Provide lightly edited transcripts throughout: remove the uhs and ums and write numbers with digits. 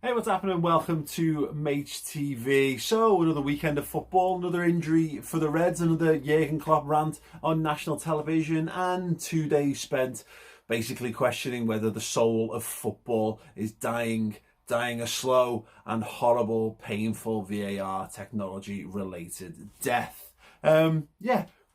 Hey, what's happening? Welcome to Maych TV. So, another weekend of football, another injury for the Reds, another Jurgen Klopp rant on national television, and 2 days spent basically questioning whether the soul of football is dying a slow and horrible, painful VAR technology-related death.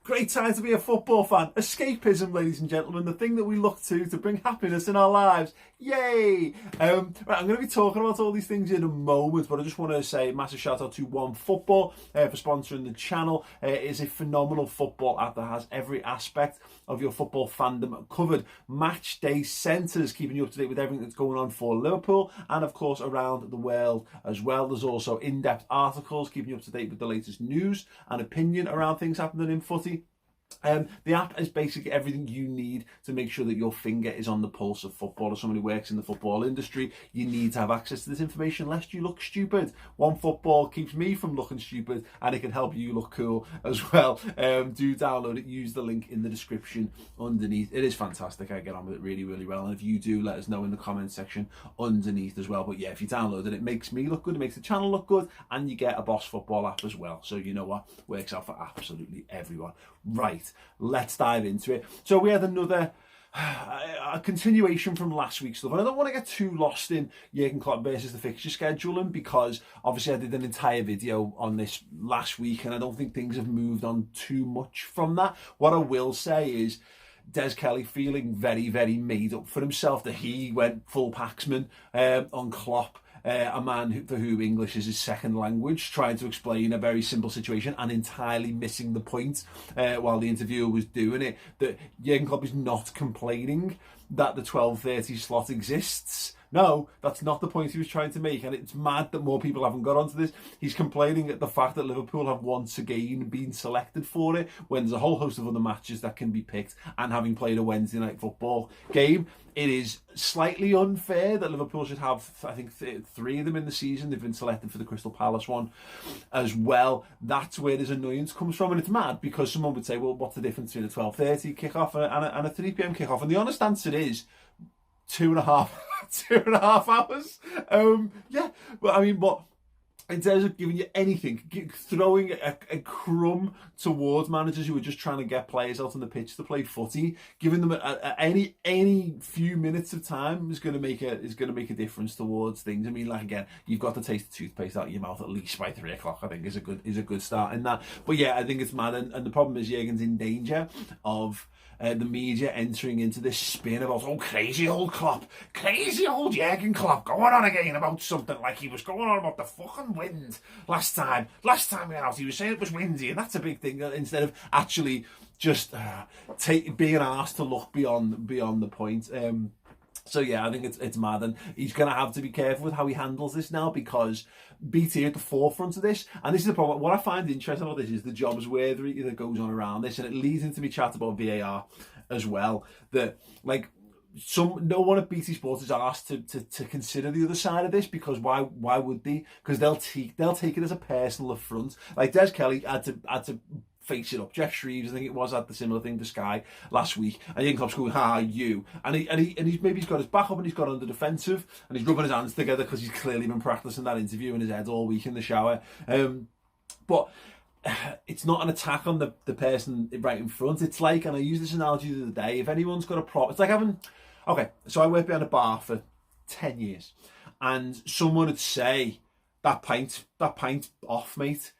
Great time to be a football fan. Escapism, ladies and gentlemen, the thing that we look to bring happiness in our lives. Yay! Right, I'm going to be talking about all these things in a moment, but I just want to say a massive shout out to One Football for sponsoring the channel. It is a phenomenal football app that has every aspect of your football fandom covered. Match day centres, keeping you up to date with everything that's going on for Liverpool and, of course, around the world as well. There's also in-depth articles keeping you up to date with the latest news and opinion around things happening in footy. The app is basically everything you need to make sure that your finger is on the pulse of football. As someone who works in the football industry, you need to have access to this information lest you look stupid. One Football keeps me from looking stupid, and it can help you look cool as well. Do download it. Use the link in the description underneath. It is fantastic. I get on with it really, really well. And if you do, let us know in the comment section underneath as well. But yeah, if you download it, it makes me look good. It makes the channel look good, and you get a Boss Football app as well. So you know what? Works out for absolutely everyone. Right, let's dive into it. So we had another a continuation from last week's stuff, and I don't want to get too lost in Jurgen Klopp versus the fixture scheduling, because obviously I did an entire video on this last week and I don't think things have moved on too much from that. What I will say is Des Kelly feeling very, very made up for himself that he went full Paxman on Klopp. A man for whom English is his second language, trying to explain a very simple situation and entirely missing the point while the interviewer was doing it, that Jurgen Klopp is not complaining that the 12:30 slot exists. No, that's not the point he was trying to make, and it's mad that more people haven't got onto this. He's complaining at the fact that Liverpool have once again been selected for it, when there's a whole host of other matches that can be picked, and having played a Wednesday night football game, it is slightly unfair that Liverpool should have, I think, three of them in the season. They've been selected for the Crystal Palace one as well. That's where his annoyance comes from, and it's mad because someone would say, well, what's the difference between a 12:30 kickoff and a 3 p.m. kickoff? And the honest answer is 2.5 hours. But I mean, what in terms of giving you anything, throwing a crumb towards managers who are just trying to get players out on the pitch to play footy, giving them any few minutes of time is going to make a difference towards things. I mean, like, again, you've got to taste the toothpaste out of your mouth at least by 3 o'clock. I think is a good start in that. But yeah, I think it's mad, and the problem is Jurgen's in danger of the media entering into this spin about, oh, crazy old Klopp, crazy old Jurgen Klopp going on again about something, like he was going on about the fucking wind last time we went out. He was saying it was windy, and that's a big thing, instead of actually just being asked to look beyond the point. So yeah, I think it's mad, and he's going to have to be careful with how he handles this now, because BT are at the forefront of this, and this is the problem. What I find interesting about this is the jobs worthy that goes on around this, and it leads into me chat about VAR as well. That, like, no one at BT Sport is asked to consider the other side of this, because why would they? Because they'll take it as a personal affront. Like Des Kelly had to face it up. Jeff Shreves, I think it was, had the similar thing to Sky last week, and Jurgen Klopp's going, you, and he's got his back up and he's got on the defensive, and he's rubbing his hands together because he's clearly been practicing that interview in his head all week in the shower. But it's not an attack on the person right in front. It's like, and I used this analogy the other day, if anyone's got a problem, it's like having, okay, so I worked behind a bar for 10 years, and someone would say, that pint off, mate.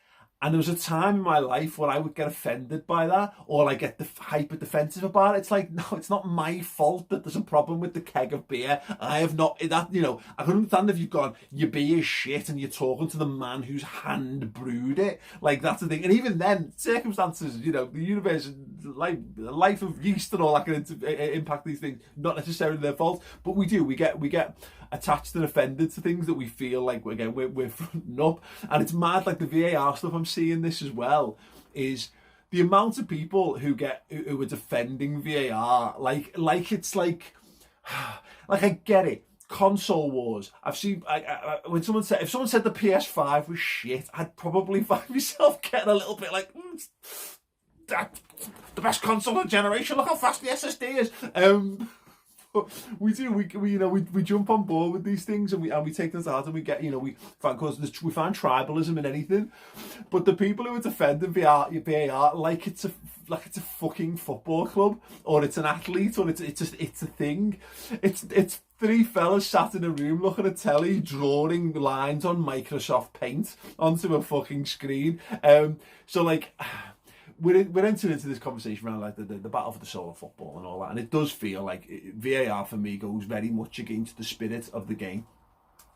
And there was a time in my life where I would get offended by that, or like get hyper defensive about it. It's like, no, it's not my fault that there's a problem with the keg of beer. I have not, that, you know, I can understand if you've gone, your beer is shit and you're talking to the man who's hand brewed it. Like, that's the thing. And even then, circumstances, you know, the universe, life of yeast and all that can impact these things. Not necessarily their fault, but we get attached and offended to things that we feel like, we're fronting up. And it's mad, like the VAR stuff I'm seeing this as well, is the amount of people who are defending VAR, like it's like I get it. Console wars. I've seen when if someone said the PS5 was shit, I'd probably find myself getting a little bit like, the best console of the generation. Look how fast the SSD is. we do. We jump on board with these things, and we take them to heart, and we get, we find tribalism in anything. But the people who are defending VAR like it's a fucking football club, or it's an athlete, or it's a thing. It's three fellas sat in a room looking at telly, drawing lines on Microsoft Paint onto a fucking screen. So like, we're entering into this conversation around like the battle for the soul of football and all that, and it does feel like VAR for me goes very much against the spirit of the game.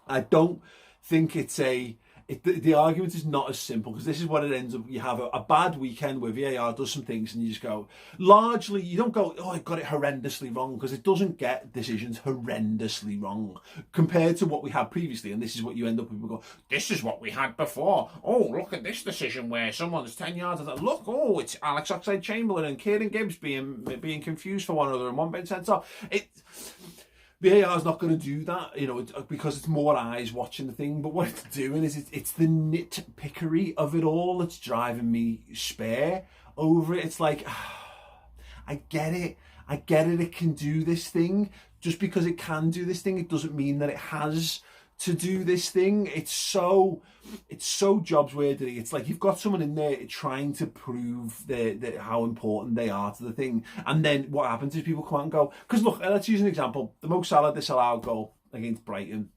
I don't think the argument is not as simple, because this is what it ends up. You have a bad weekend where VAR does some things and you just go, largely, you don't go, oh, I got it horrendously wrong, because it doesn't get decisions horrendously wrong compared to what we had previously. And this is what you end up with. People go, this is what we had before. Oh, look at this decision where someone's 10 yards. Look, oh, it's Alex Oxlade-Chamberlain and Kieran Gibbs being confused for one another and one being sent off. VAR is not going to do that, because it's more eyes watching the thing. But what it's doing is it's the nitpickery of it all that's driving me spare over it. It's like, I get it. It can do this thing. Just because it can do this thing, it doesn't mean that it has to do this thing. It's so jobs worthy. It's like you've got someone in there trying to prove how important they are to the thing, and then what happens is people come out and go, because look, let's use an example: the Mo Salah disallowed goal against Brighton.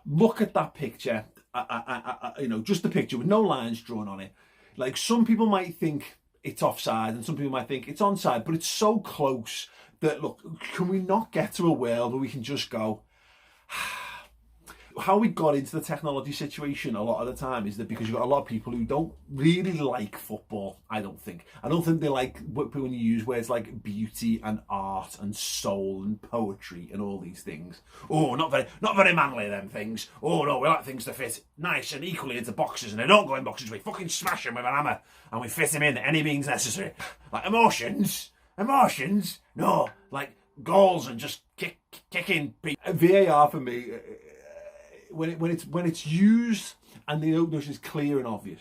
Look at that picture. Just the picture with no lines drawn on it. Like, some people might think it's offside and some people might think it's onside, but it's so close that, look, can we not get to a world where we can just go, how we got into the technology situation a lot of the time is that because you've got a lot of people who don't really like football. I don't think they like when you use words like beauty and art and soul and poetry and all these things. Oh, not very manly, them things. Oh no, we like things to fit nice and equally into boxes, and they don't go in boxes. We fucking smash them with an hammer and we fit them in any means necessary. Like emotions, no, like goals and just kicking people. VAR for me, when it's used and the notion is clear and obvious,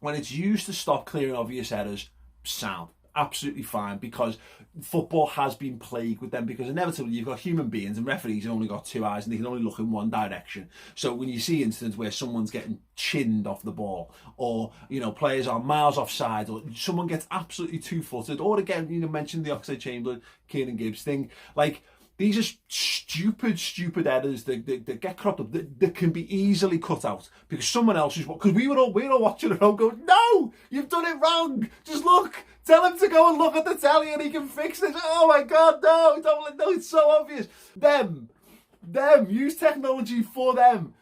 when it's used to stop clear and obvious errors, sound absolutely fine, because football has been plagued with them, because inevitably you've got human beings and referees have only got two eyes and they can only look in one direction. So when you see instances where someone's getting chinned off the ball, or players are miles offside, or someone gets absolutely two-footed, or again, mentioned the Oxlade-Chamberlain, Kieran Gibbs thing, like, these are stupid errors that get cropped up that can be easily cut out, because someone else is, because we're all watching it and going, no, you've done it wrong. Just look, tell him to go and look at the telly and he can fix it. Oh my God, no, it's so obvious. Them, use technology for them.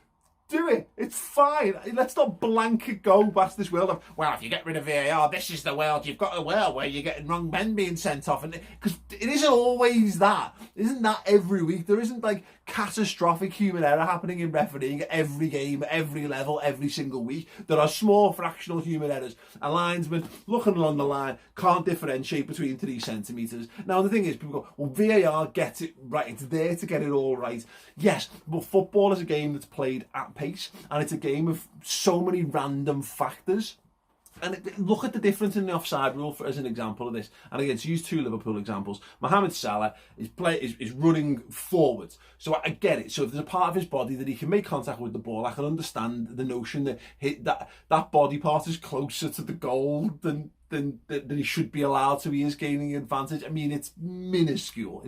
Do it. It's fine. Let's not blanket go past this world of, well, if you get rid of VAR, this is the world. You've got a world where you're getting wrong men being sent off, and because it isn't always that. Isn't that every week? There isn't like catastrophic human error happening in refereeing every game, every level, every single week. There are small fractional human errors. A linesman looking along the line can't differentiate between 3 centimetres. Now the thing is, people go, well, VAR gets it right. It's there to get it all right. Yes, but football is a game that's played at pace, and it's a game of so many random factors. And look at the difference in the offside rule as an example of this. And again, to use 2 Liverpool examples, Mohamed Salah is running forwards. So I get it. So if there's a part of his body that he can make contact with the ball, I can understand the notion that that body part is closer to the goal than he should be allowed to. He is gaining advantage. I mean, it's minuscule.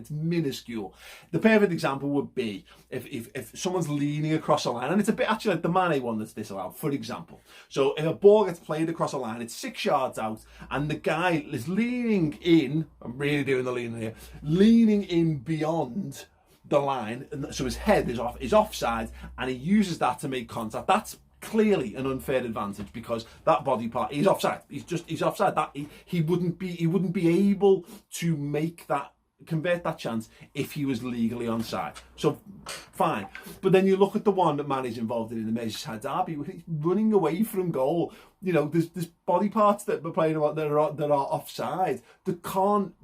The perfect example would be if someone's leaning across a line, and it's a bit actually like the Maych one that's disallowed, for example. So if a ball gets played across a line, it's 6 yards out, and the guy is leaning in, I'm really doing the leaning here, leaning in beyond the line, and so his head is offside, and he uses that to make contact. That's clearly an unfair advantage, because that body part, he's offside. He's offside. That he wouldn't be able to convert that chance if he was legally onside. So fine. But then you look at the one that Mané's involved in the Merseyside derby, he's running away from goal. There's body parts that we're playing about that are offside, that can't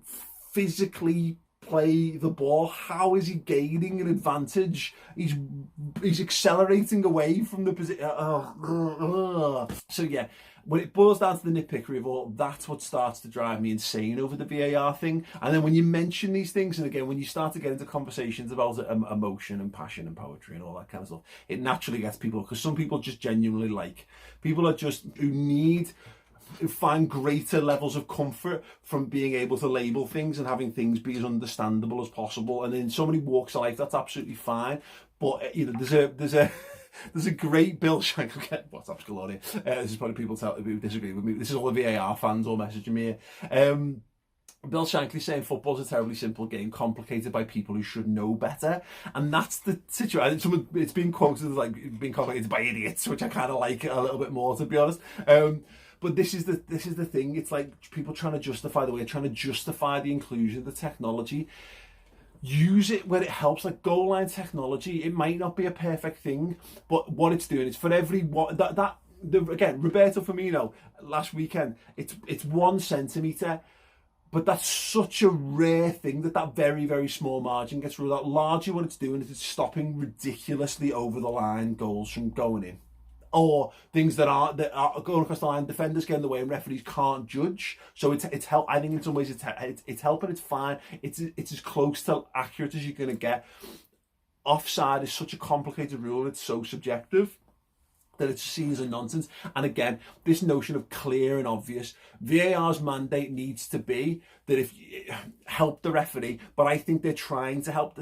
physically play the ball. How is he gaining an advantage? He's accelerating away from the position. So yeah, when it boils down to the nitpickery of all, that's what starts to drive me insane over the VAR thing. And then when you mention these things, and again, when you start to get into conversations about emotion and passion and poetry and all that kind of stuff, it naturally gets people, because some people just genuinely people are just who find greater levels of comfort from being able to label things and having things be as understandable as possible. And in so many walks of life, that's absolutely fine. But there's a great Bill Shankly. What's up, Scaloni? This is probably people who disagree with me. This is all the VAR fans all messaging me here. Bill Shankly saying football's a terribly simple game, complicated by people who should know better, and that's the situation. It's been quoted as being complicated by idiots, which I kind of like a little bit more, to be honest. But this is the thing. It's like people trying to justify the inclusion of the technology. Use it where it helps, like goal line technology. It might not be a perfect thing, but what it's doing is for everyone. Again, Roberto Firmino last weekend. It's 1 centimetre. But that's such a rare thing that very, very small margin gets ruled out. Largely what it's doing is it's stopping ridiculously over the line goals from going in. Or things that are going across the line, defenders get in the way and referees can't judge. So it's help. I think in some ways it's helping. It's fine. It's as close to accurate as you're going to get. Offside is such a complicated rule. It's so subjective that it's seen as a nonsense. And again, this notion of clear and obvious, VAR's mandate needs to be that if help the referee, but I think they're trying to help.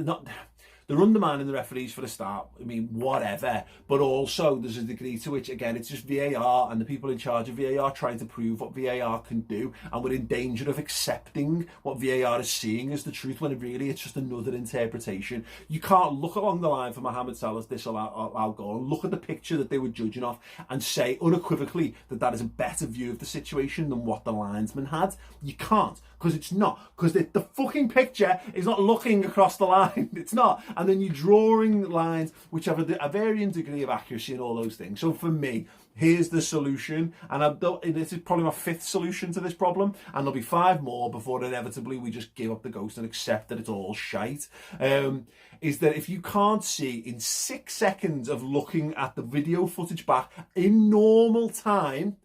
They're undermining the referees for the start. I mean, whatever. But also, there's a degree to which, again, it's just VAR and the people in charge of VAR trying to prove what VAR can do. And we're in danger of accepting what VAR is seeing as the truth, when really it's just another interpretation. You can't look along the line for Mohamed Salah's disallowed goal and look at the picture that they were judging off and say unequivocally that is a better view of the situation than what the linesman had. You can't, because it's not. Because the fucking picture is not looking across the line. It's not. And then you're drawing lines which have a varying degree of accuracy and all those things. So for me, here's the solution. And this is probably my 5th solution to this problem. And there'll be 5 more before inevitably we just give up the ghost and accept that it's all shite. Is that if you can't see in 6 seconds of looking at the video footage back in normal time,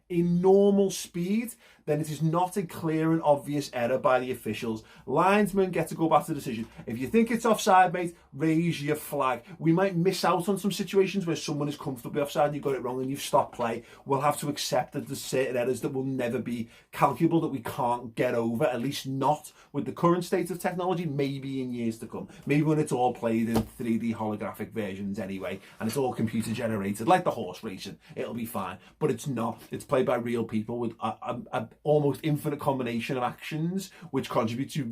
in normal speed, then it is not a clear and obvious error by the officials. Linesmen get to go back to the decision. If you think it's offside, mate, raise your flag. We might miss out on some situations where someone is comfortably offside and you got it wrong and you've stopped play. We'll have to accept that there's certain errors that will never be calculable, that we can't get over, at least not with the current state of technology, maybe in years to come. Maybe when it's all played in 3D holographic versions anyway, and it's all computer generated, like the horse racing, it'll be fine. But it's not. It's played by real people with a almost infinite combination of actions which contribute to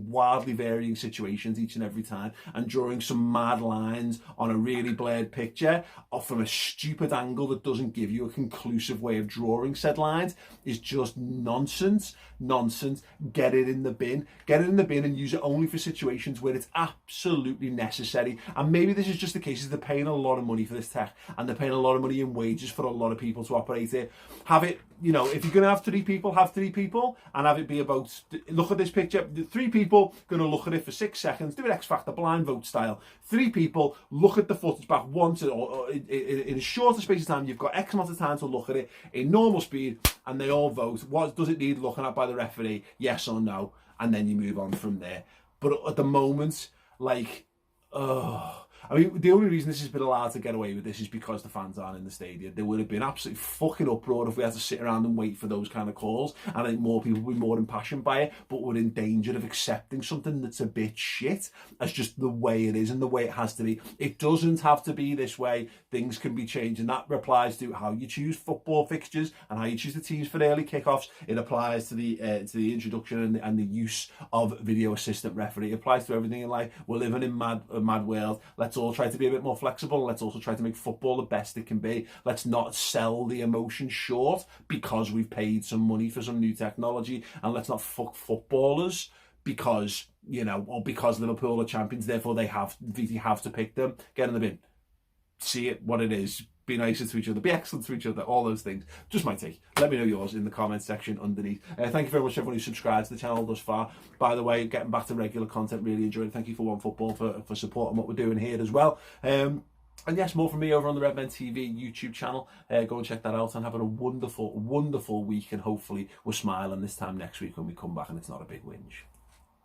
wildly varying situations each and every time, and drawing some mad lines on a really blurred picture or from a stupid angle that doesn't give you a conclusive way of drawing said lines is just nonsense. Get it in the bin and use it only for situations where it's absolutely necessary. And maybe this is just the case, they're paying a lot of money for this tech and they're paying a lot of money in wages for a lot of people to operate it. Have it, if you're going to have 3 people, have 3 people and have it be about, look at this picture, 3 people going to look at it for 6 seconds, do it X Factor blind vote style. 3 people look at the footage back once or in a shorter space of time. You've got X amount of time to look at it in normal speed and they all vote. What does it need looking at by the referee? Yes or no? And then you move on from there. But at the moment, I mean, the only reason this has been allowed to get away with this is because the fans aren't in the stadium. There would have been absolutely fucking uproar if we had to sit around and wait for those kind of calls. And I think more people would be more impassioned by it, but we're in danger of accepting something that's a bit shit as just the way it is and the way it has to be. It doesn't have to be this way. Things can be changed, and that applies to how you choose football fixtures and how you choose the teams for early kickoffs. It applies to the introduction and the use of video assistant referee. It applies to everything in life. We're living in a mad world. Let's all try to be a bit more flexible. Let's also try to make football the best it can be. Let's not sell the emotion short because we've paid some money for some new technology, and let's not fuck footballers because because Liverpool are champions, therefore VT have to pick them. Get in the bin. See it what it is. be nicer to each other, be excellent to each other, all those things. Just my take. Let me know yours in the comments section underneath. Thank you very much everyone who subscribed to the channel thus far. By the way, getting back to regular content, really enjoyed it. Thank you for One Football for supporting what we're doing here as well. And yes, more from me over on the Redmen TV YouTube channel. Go and check that out, and having a wonderful, wonderful week, and hopefully we're smiling this time next week when we come back and it's not a big whinge.